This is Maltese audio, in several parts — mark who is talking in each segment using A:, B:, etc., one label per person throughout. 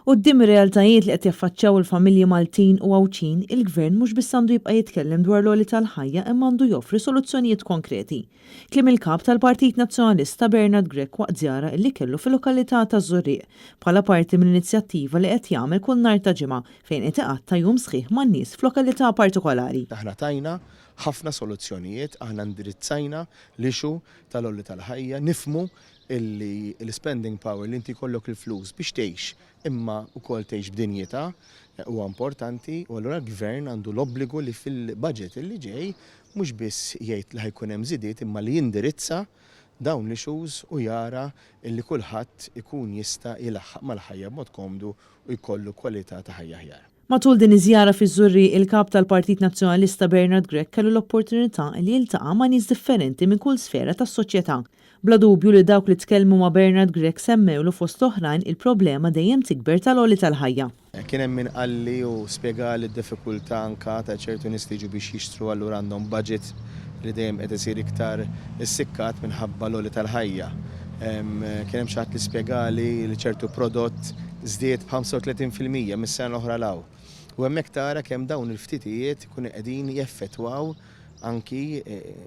A: Quddiem ir-realtajiet li qed jaffaċċjaw il-familji Maltin u Għawċin, il-Gvern mhux biss għandu jibqa' jitkellem dwar l-għoli tal-ħajja imma għandu joffri soluzzjonijiet konkreti. Kliem il-kap tal-Partit Nazzjonalista Bernard Grech waqt żjara li kellu fil-lokalità ta' Żurrieq bħala parti mill-inizjattiva li qed jagħmel kull nhar ta' ġimgħa fejn qed iqatta' jum sħiħ man-nies f'lokalità partikolari.
B: Aħna tajna ħafna soluzzjonijiet, aħna ndirizzajna l-ixu tal-għolli tal-ħajja, nifmu illi l-spending power li inti kollok il-flus biex tgħix imma wkoll tgħix b'dinjità huwa importanti u allura l-Gvern għandu l-obbligu li fil-budget li ġej mhux biss jgħid li ħajkun hemm żidiet imma li jindirizza dawn l-issues u jara illi kulħadd ikun jista' jilaħħaq mal-ħajja b'mod komdu u jkollu kwalità ta' ħajja aħjar.
A: Matul din iż-żjara fiż-Żurrieq, il-kap tal-Partit Nazzjonalista Bernard Grech kellu l-opportunità li jiltaqa' ma' nies differenti minn kull sfera tas-soċjetà. Bla dubju li dawk li tkellmu ma' Bernard Grech semmewlu fost oħrajn il-problema dejjem tikber tal-għoli tal-ħajja.
B: Kien hemm min qalli u spjegali d-diffikultà anke ta' ċertu nies li jiġu biex jixtru allura għandhom budget li dejjem qed isir iktar issikkat minħabba l-għoli tal-ħajja. Kien hemm xi ħadd li spjegali li ċertu prodott żdied b'35% mis-sena l-oħra law. U hemmhekk tara kemm dawn il-ftitijiet ikunu qegħdin jeffettwaw anki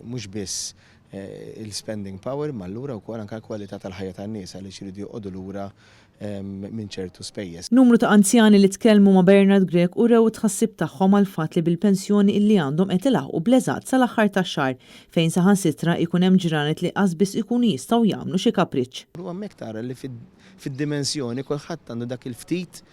B: mhux biss il-spending power ma allura wkoll anke l-kwalità tal-ħajja tan-nies għaliex iridu joqogħdu lura minn ċertu spejjeż.
A: Numru ta' anzjani li tkellmu ma' Bernard Grech u rew tħassib tagħhom għal fatt li bil-pensjoni illi għandhom qed ilaħqu bl-eżatt sal-aħħar tax-xahar fejn saħansitra jkun hemm ġranet li qasbis ikunu jistgħu jagħmlu xi kapriċċ.
B: U hemmhekk tara li fid-dimensjoni kulħadd għandu dak il-ftit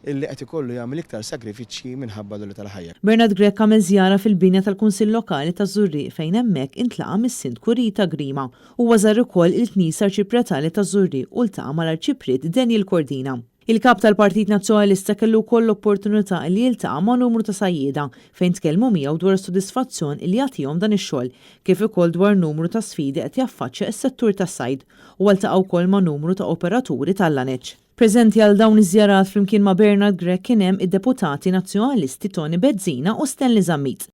B: illi qed ikollu jagħmel iktar sagrifiċċji minħabba l-għoli tal-ħajja.
A: Bernard Grech għamel żjara fil-binja tal-Kunsill Lokali ta' Żurrieq fejn hemmhekk intlaqa' mis-Sindku Rita Grima u żar ukoll il-Knisja Arċipretali ta' Żurrieq u ltaqa' mal-Arċipret Daniel Cordina. Il-kap tal-Partit Nazzjonalista kellu wkoll l-opportunità li jiltaqa' ma' numru ta' sajjieda fejn tkellmu miegħu dwar is-sodisfazzjon li jagħtihom dan ix-xogħol kif ukoll dwar numru ta' sfidi qed jaffaċċja s-settur tas-sajd u ltaqa' wkoll ma' numru ta' operaturi tal-laneġġ. Preżenti għal dawn iż-żjarat flimkien ma' Bernard Grech kien hemm id-deputati nazzjonalisti Tony Bezzina u Stanley Zammit.